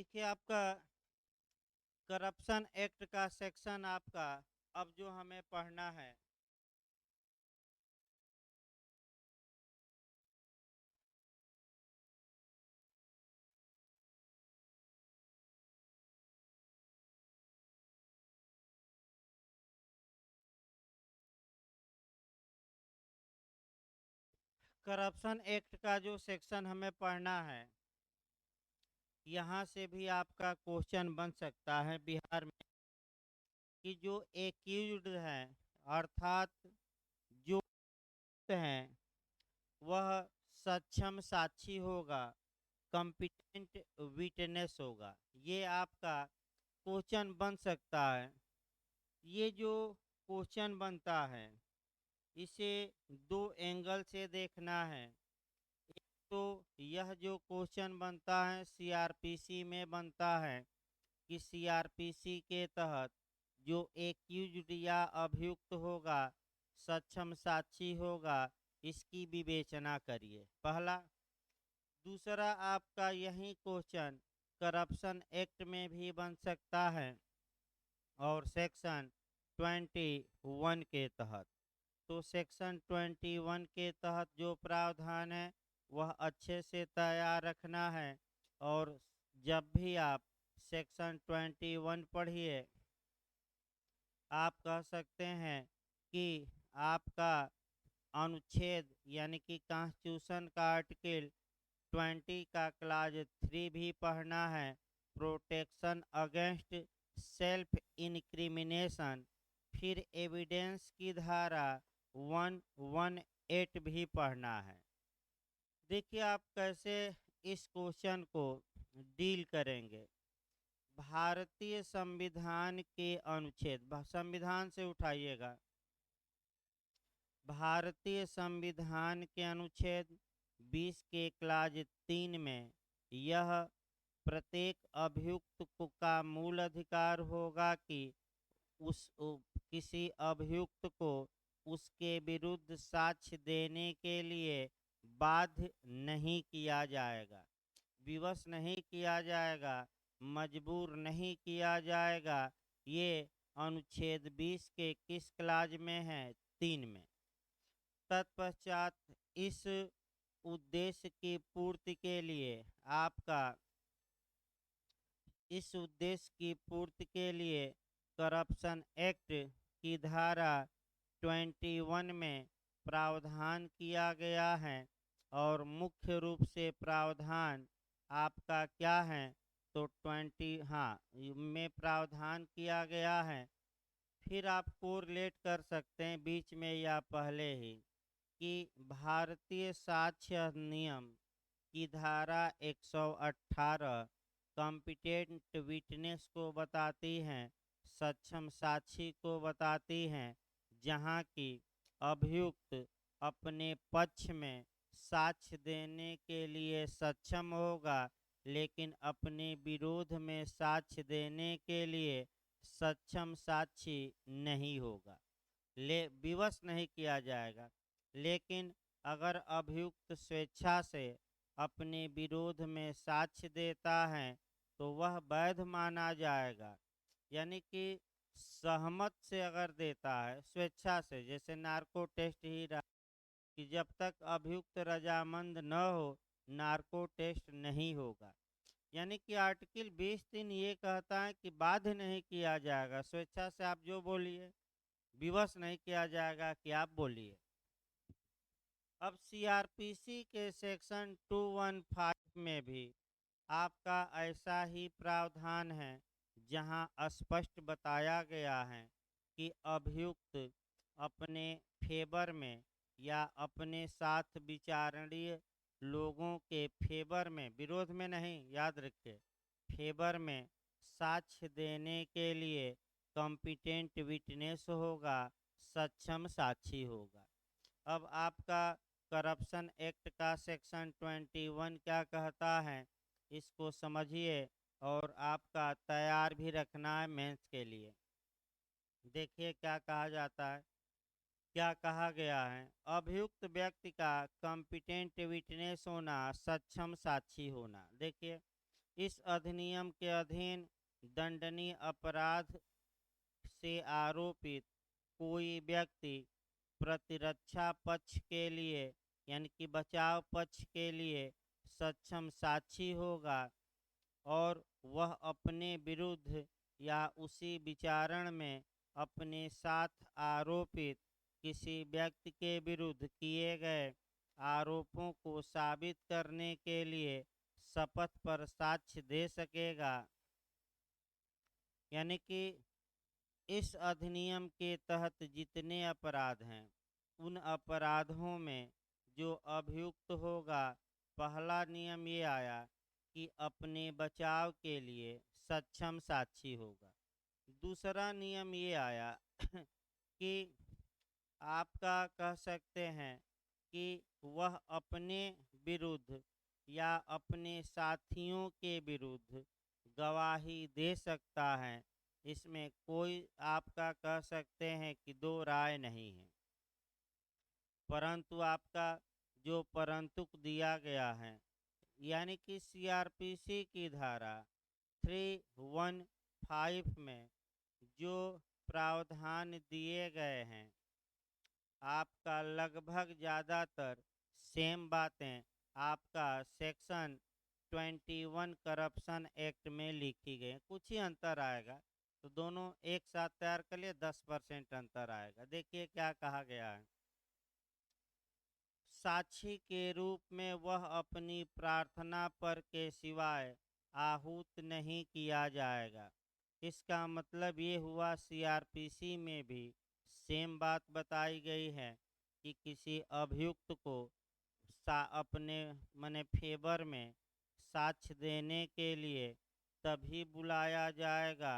देखिए आपका corruption act का सेक्शन आपका अब जो हमें पढ़ना है। करप्शन एक्ट का जो सेक्शन हमें पढ़ना है, यहाँ से भी आपका क्वेश्चन बन सकता है बिहार में कि जो एक्यूज्ड है अर्थात जो हैं वह सक्षम साक्षी होगा, कॉम्पिटेंट विटनेस होगा। ये आपका क्वेश्चन बन सकता है। ये जो क्वेश्चन बनता है इसे दो एंगल से देखना है। एक तो यह जो क्वेश्चन बनता है सीआरपीसी में बनता है कि सीआरपीसी के तहत जो एक्यूज्ड या अभियुक्त होगा, सक्षम साक्षी होगा, इसकी विवेचना करिए, पहला। दूसरा आपका यही क्वेश्चन करप्शन एक्ट में भी बन सकता है और सेक्शन 21 के तहत। तो सेक्शन 21 के तहत जो प्रावधान है वह अच्छे से तैयार रखना है। और जब भी आप सेक्शन 21 पढ़िए, आप कह सकते हैं कि आपका अनुच्छेद यानी कि कॉन्स्टिट्यूशन का आर्टिकल 20 का क्लाज 3 भी पढ़ना है, प्रोटेक्शन अगेंस्ट सेल्फ इनक्रिमिनेशन। फिर एविडेंस की धारा 118 भी पढ़ना है। देखिए आप कैसे इस क्वेश्चन को डील करेंगे। भारतीय संविधान के अनुच्छेद, संविधान से उठाइएगा, भारतीय संविधान के अनुच्छेद 20 के क्लाज 3 में यह प्रत्येक अभियुक्त का मूल अधिकार होगा कि किसी अभियुक्त को उसके विरुद्ध साक्ष्य देने के लिए बाध्य नहीं किया जाएगा, विवश नहीं किया जाएगा, मजबूर नहीं किया जाएगा। ये अनुच्छेद 20 के किस क्लाज में है? 3 में। तत्पश्चात इस उद्देश्य की पूर्ति के लिए आपका इस उद्देश्य की पूर्ति के लिए करप्शन एक्ट की धारा 21 में प्रावधान किया गया है। और मुख्य रूप से प्रावधान आपका क्या है? तो 20 हाँ में प्रावधान किया गया है। फिर आप कोरिलेट कर सकते हैं बीच में या पहले ही कि भारतीय साक्ष्य अधिनियम की धारा 118 कॉम्पिटेंट विटनेस को बताती हैं, सक्षम साक्षी को बताती हैं, जहां की अभियुक्त अपने पक्ष में साक्ष्य देने के लिए सक्षम होगा लेकिन अपने विरोध में साक्ष्य देने के लिए सक्षम साक्षी नहीं होगा, विवश नहीं किया जाएगा। लेकिन अगर अभियुक्त स्वेच्छा से अपने विरोध में साक्ष्य देता है तो वह वैध माना जाएगा। यानी कि सहमत से अगर देता है स्वेच्छा से, जैसे नार्को टेस्ट ही रहा कि जब तक अभियुक्त रजामंद न हो नार्को टेस्ट नहीं होगा। यानी कि आर्टिकल 20(3) ये कहता है कि बाध्य नहीं किया जाएगा, स्वेच्छा से आप जो बोलिए, विवश नहीं किया जाएगा कि आप बोलिए। अब सीआरपीसी के सेक्शन 215 में भी आपका ऐसा ही प्रावधान है, जहां स्पष्ट बताया गया है कि अभियुक्त अपने फेवर में या अपने साथ विचारणीय लोगों के फेवर में, विरोध में नहीं, याद रखिए, फेवर में साक्ष्य देने के लिए कॉम्पिटेंट विटनेस होगा, सक्षम साक्षी होगा। अब आपका करप्शन एक्ट का सेक्शन 21 क्या कहता है, इसको समझिए और आपका तैयार भी रखना है मेंस के लिए। देखिए क्या कहा जाता है, क्या कहा गया है। अभियुक्त व्यक्ति का कॉम्पिटेंट विटनेस होना, सक्षम साक्षी होना। देखिए इस अधिनियम के अधीन दंडनीय अपराध से आरोपित कोई व्यक्ति प्रतिरक्षा पक्ष के लिए यानी कि बचाव पक्ष के लिए सक्षम साक्षी होगा और वह अपने विरुद्ध या उसी विचारण में अपने साथ आरोपित किसी व्यक्ति के विरुद्ध किए गए आरोपों को साबित करने के लिए शपथ पर साक्ष्य दे सकेगा। यानी कि इस अधिनियम के तहत जितने अपराध हैं उन अपराधों में जो अभियुक्त होगा, पहला नियम ये आया कि अपने बचाव के लिए सक्षम साक्षी होगा। दूसरा नियम ये आया कि आपका कह सकते हैं कि वह अपने विरुद्ध या अपने साथियों के विरुद्ध गवाही दे सकता है। इसमें कोई आपका कह सकते हैं कि दो राय नहीं है, परंतु आपका जो परंतुक दिया गया है यानी कि सीआरपीसी की धारा 315 में जो प्रावधान दिए गए हैं, आपका लगभग ज़्यादातर सेम बातें आपका सेक्शन 21 करप्शन एक्ट में लिखी गई। कुछ ही अंतर आएगा, तो दोनों एक साथ तैयार कर लिए 10% अंतर आएगा। देखिए क्या कहा गया है। साक्षी के रूप में वह अपनी प्रार्थना पर के सिवाय आहूत नहीं किया जाएगा। इसका मतलब ये हुआ सीआरपीसी में भी सेम बात बताई गई है कि किसी अभियुक्त को अपने मने फेवर में साक्ष्य देने के लिए तभी बुलाया जाएगा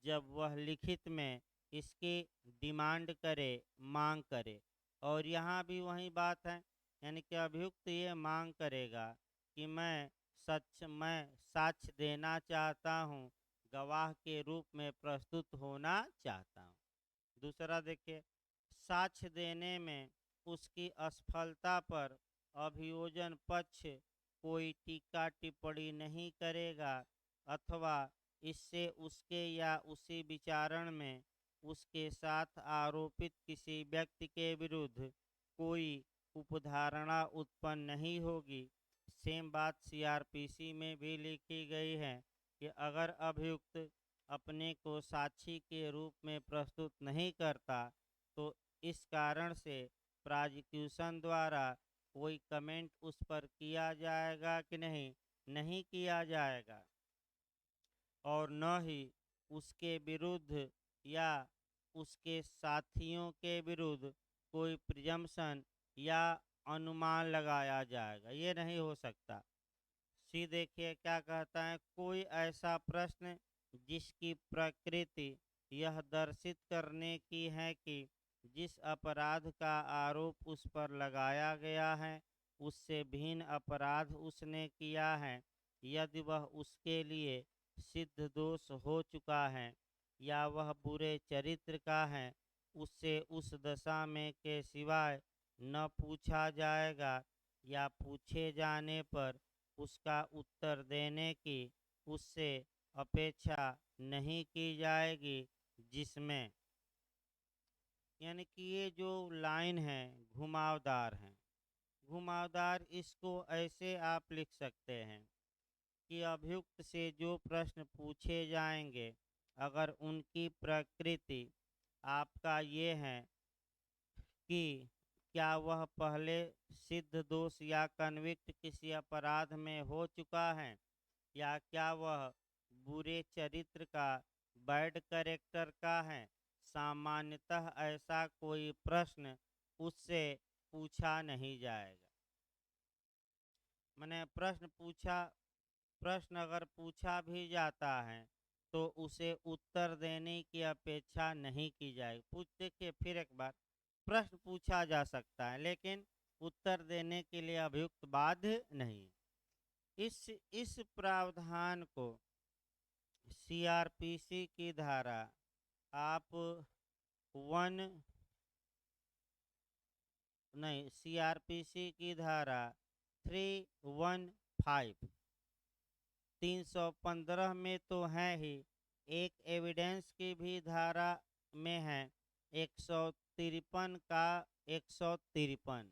जब वह लिखित में इसकी डिमांड करे, मांग करे। और यहाँ भी वही बात है, यानी कि अभियुक्त ये मांग करेगा कि मैं साक्ष्य देना चाहता हूँ, गवाह के रूप में प्रस्तुत होना चाहता हूँ। दूसरा देखिए, साक्ष्य देने में उसकी असफलता पर अभियोजन पक्ष कोई टीका टिप्पणी नहीं करेगा अथवा इससे उसके या उसी विचारण में उसके साथ आरोपित किसी व्यक्ति के विरुद्ध कोई उपधारणा उत्पन्न नहीं होगी। सेम बात सीआरपीसी में भी लिखी गई है कि अगर अभियुक्त अपने को साक्षी के रूप में प्रस्तुत नहीं करता तो इस कारण से प्रोसिक्यूशन द्वारा कोई कमेंट उस पर किया जाएगा कि नहीं किया जाएगा, और न ही उसके विरुद्ध या उसके साथियों के विरुद्ध कोई प्रिजम्पशन या अनुमान लगाया जाएगा। ये नहीं हो सकता। सी देखिए क्या कहता है, कोई ऐसा प्रश्न जिसकी प्रकृति यह दर्शित करने की है कि जिस अपराध का आरोप उस पर लगाया गया है उससे भिन्न अपराध उसने किया है, यदि वह उसके लिए सिद्ध दोष हो चुका है या वह बुरे चरित्र का है, उससे उस दशा में के सिवाय न पूछा जाएगा या पूछे जाने पर उसका उत्तर देने की उससे अपेक्षा नहीं की जाएगी, जिसमें यानी कि ये जो लाइन है घुमावदार है, घुमावदार इसको ऐसे आप लिख सकते हैं कि अभियुक्त से जो प्रश्न पूछे जाएंगे अगर उनकी प्रकृति आपका ये है कि क्या वह पहले सिद्ध दोष या कन्विक्ट किसी अपराध में हो चुका है या क्या वह बुरे चरित्र का, बैड कैरेक्टर का है, सामान्यतः ऐसा कोई प्रश्न उससे पूछा नहीं जाएगा। मैंने प्रश्न अगर पूछा भी जाता है तो उसे उत्तर देने की अपेक्षा नहीं की जाएगी। पूछ देखिए फिर एक बार, प्रश्न पूछा जा सकता है लेकिन उत्तर देने के लिए अभियुक्त बाध्य नहीं। इस प्रावधान को सीआरपीसी की धारा आप सीआरपीसी की धारा 315 315 में तो है ही, एक एविडेंस की भी धारा में है 153 का 153,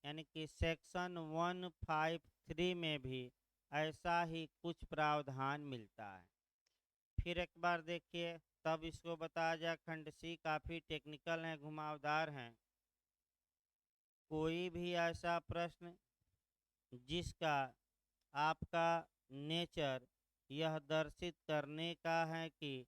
यानी कि सेक्शन 153 में भी ऐसा ही कुछ प्रावधान मिलता है। फिर एक बार देखिए, तब इसको बताया जाए। खंड सी काफ़ी टेक्निकल है, घुमावदार हैं। कोई भी ऐसा प्रश्न जिसका आपका नेचर यह दर्शित करने का है कि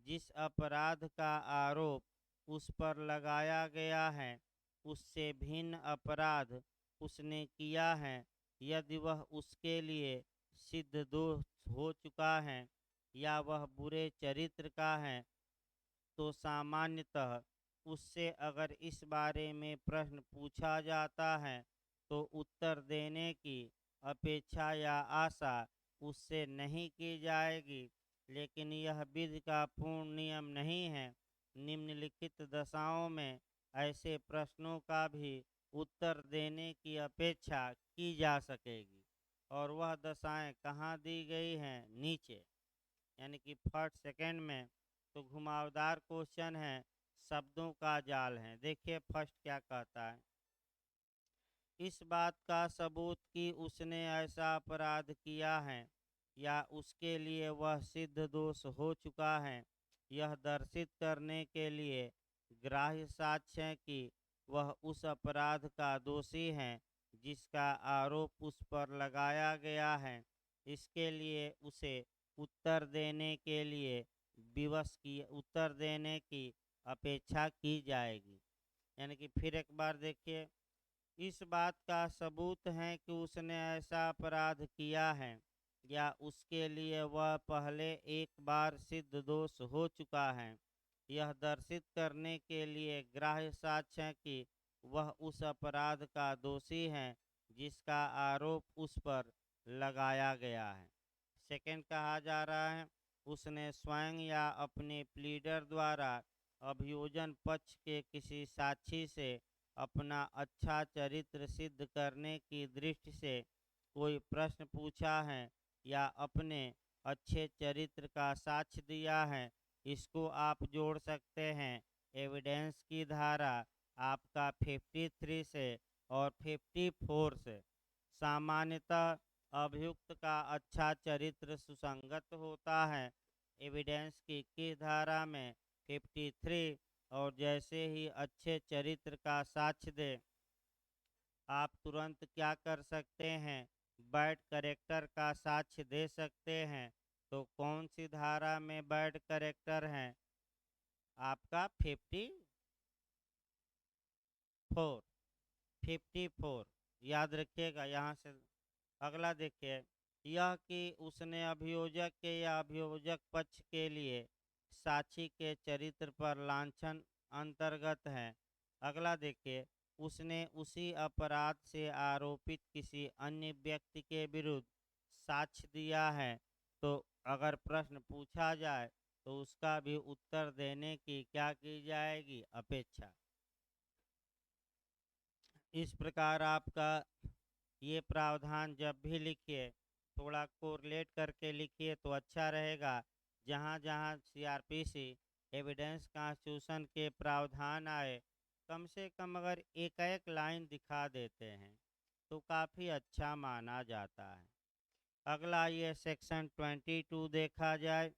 जिस अपराध का आरोप उस पर लगाया गया है उससे भिन्न अपराध उसने किया है, यदि वह उसके लिए सिद्ध दोष हो चुका है या वह बुरे चरित्र का है, तो सामान्यतः उससे अगर इस बारे में प्रश्न पूछा जाता है तो उत्तर देने की अपेक्षा या आशा उससे नहीं की जाएगी। लेकिन यह विधि का पूर्ण नियम नहीं है। निम्नलिखित दशाओं में ऐसे प्रश्नों का भी उत्तर देने की अपेक्षा की जा सकेगी, और वह दशाएं कहाँ दी गई हैं? नीचे, यानी कि फर्स्ट सेकंड में। तो घुमावदार क्वेश्चन है, शब्दों का जाल है। देखिए फर्स्ट क्या कहता है। इस बात का सबूत कि उसने ऐसा अपराध किया है या उसके लिए वह सिद्ध दोष हो चुका है, यह दर्शित करने के लिए ग्राह्य साक्ष्य है कि वह उस अपराध का दोषी है जिसका आरोप उस पर लगाया गया है। इसके लिए उसे उत्तर देने के लिए विवश की उत्तर देने की अपेक्षा की जाएगी। यानी कि फिर एक बार देखिए, इस बात का सबूत है कि उसने ऐसा अपराध किया है या उसके लिए वह पहले एक बार सिद्ध दोष हो चुका है, यह दर्शित करने के लिए ग्राह्य साक्ष्य है कि वह उस अपराध का दोषी है जिसका आरोप उस पर लगाया गया है। सेकंड कहा जा रहा है, उसने स्वयं या अपने प्लीडर द्वारा अभियोजन पक्ष के किसी साक्षी से अपना अच्छा चरित्र सिद्ध करने की दृष्टि से कोई प्रश्न पूछा है या अपने अच्छे चरित्र का साक्ष्य दिया है। इसको आप जोड़ सकते हैं एविडेंस की धारा आपका 53 से और 54 से। सामान्यतः अभियुक्त का अच्छा चरित्र सुसंगत होता है एविडेंस की किस धारा में? 53। और जैसे ही अच्छे चरित्र का साक्ष्य दे, आप तुरंत क्या कर सकते हैं? बैड करेक्टर का साक्ष्य दे सकते हैं। तो कौन सी धारा में बैड करेक्टर है? आपका 54 याद रखिएगा। यहाँ से अगला देखिए, यह कि उसने अभियोजक के या अभियोजक पक्ष के लिए साक्षी के चरित्र पर लांछन अंतर्गत है। अगला देखिए, उसने उसी अपराध से आरोपित किसी अन्य व्यक्ति के विरुद्ध साक्ष्य दिया है। तो अगर प्रश्न पूछा जाए तो उसका भी उत्तर देने की क्या की जाएगी? अपेक्षा। इस प्रकार आपका ये प्रावधान जब भी लिखिए थोड़ा कोरिलेट करके लिखिए तो अच्छा रहेगा। जहाँ जहाँ सीआरपीसी एविडेंस कॉन्स्टिट्यूशन के प्रावधान आए, कम से कम अगर एक एक लाइन दिखा देते हैं तो काफ़ी अच्छा माना जाता है। अगला ये सेक्शन 22 देखा जाए।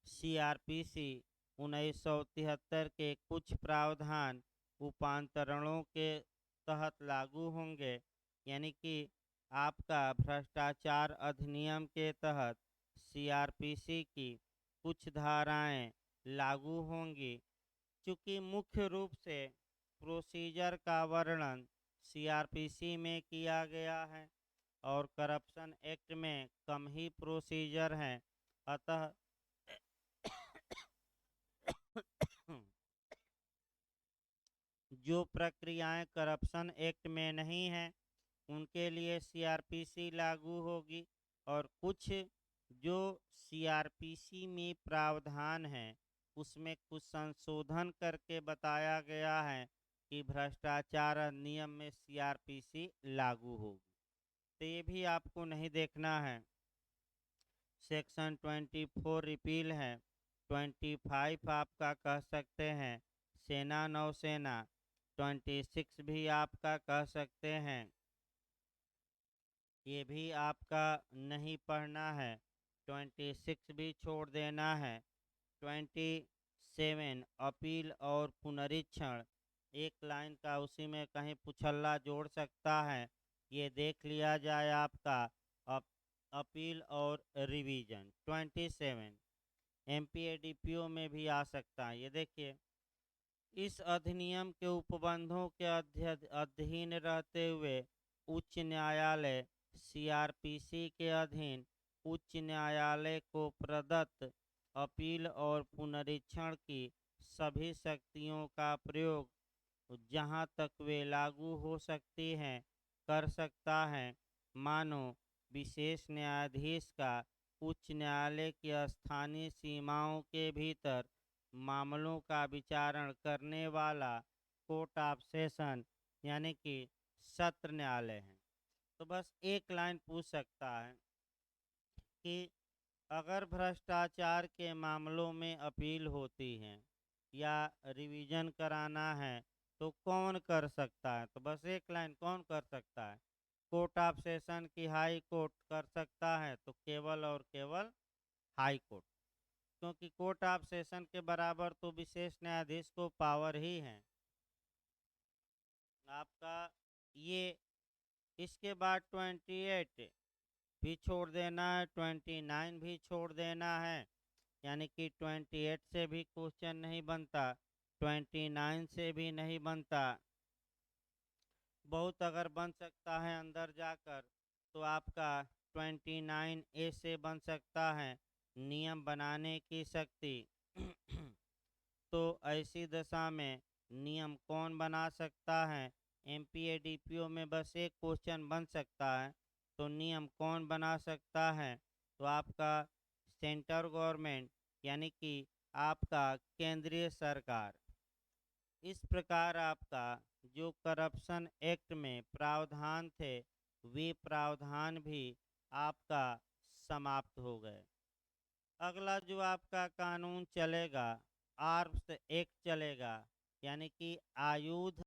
सीआरपीसी 1973 के कुछ प्रावधान उपांतरणों के तहत लागू होंगे, यानी कि आपका भ्रष्टाचार अधिनियम के तहत सीआरपीसी की कुछ धाराएं लागू होंगी। चूँकि मुख्य रूप से प्रोसीजर का वर्णन सीआरपीसी में किया गया है और करप्शन एक्ट में कम ही प्रोसीजर हैं, अतः जो प्रक्रियाएं करप्शन एक्ट में नहीं हैं उनके लिए सीआरपीसी लागू होगी, और कुछ जो सीआरपीसी में प्रावधान हैं उसमें कुछ संशोधन करके बताया गया है कि भ्रष्टाचार अधिनियम में सीआरपीसी लागू होगी। तो ये भी आपको नहीं देखना है। सेक्शन 24 रिपील है। 25 आपका कह सकते हैं सेना नौसेना। 26 भी आपका कह सकते हैं, ये भी आपका नहीं पढ़ना है। 26 भी छोड़ देना है। 27 अपील और पुनरीक्षण, एक लाइन का उसी में कहीं पुछल्ला जोड़ सकता है, ये देख लिया जाए आपका। अपील और रिवीजन 27 एमपीएडीपीओ में भी आ सकता है। ये देखिए, इस अधिनियम के उपबंधों के अधीन रहते हुए उच्च न्यायालय सीआरपीसी के अधीन उच्च न्यायालय को प्रदत्त अपील और पुनरीक्षण की सभी शक्तियों का प्रयोग जहां तक वे लागू हो सकती हैं कर सकता है। मानो विशेष न्यायाधीश का उच्च न्यायालय की स्थानीय सीमाओं के भीतर मामलों का विचारण करने वाला कोर्ट ऑफ सेशन यानी कि सत्र न्यायालय है। तो बस एक लाइन पूछ सकता है कि अगर भ्रष्टाचार के मामलों में अपील होती है या रिवीजन कराना है तो कौन कर सकता है? तो बस एक लाइन, कौन कर सकता है? कोर्ट ऑफ सेशन की हाई कोर्ट कर सकता है, तो केवल और केवल हाई कोर्ट, क्योंकि कोर्ट ऑफ सेशन के बराबर तो विशेष न्यायाधीश को पावर ही है आपका। ये इसके बाद 28 भी छोड़ देना है, 29 भी छोड़ देना है, यानी कि 28 से भी क्वेश्चन नहीं बनता, 29 से भी नहीं बनता। बहुत अगर बन सकता है अंदर जाकर तो आपका 29A से बन सकता है, नियम बनाने की शक्ति। तो ऐसी दशा में नियम कौन बना सकता है? एमपीएडीपीओ में बस एक क्वेश्चन बन सकता है, तो नियम कौन बना सकता है? तो आपका सेंट्रल गवर्नमेंट यानी कि आपका केंद्रीय सरकार। इस प्रकार आपका जो करप्शन एक्ट में प्रावधान थे वे प्रावधान भी आपका समाप्त हो गए। अगला जो आपका कानून चलेगा, आर्म्स एक्ट चलेगा, यानी कि आयुध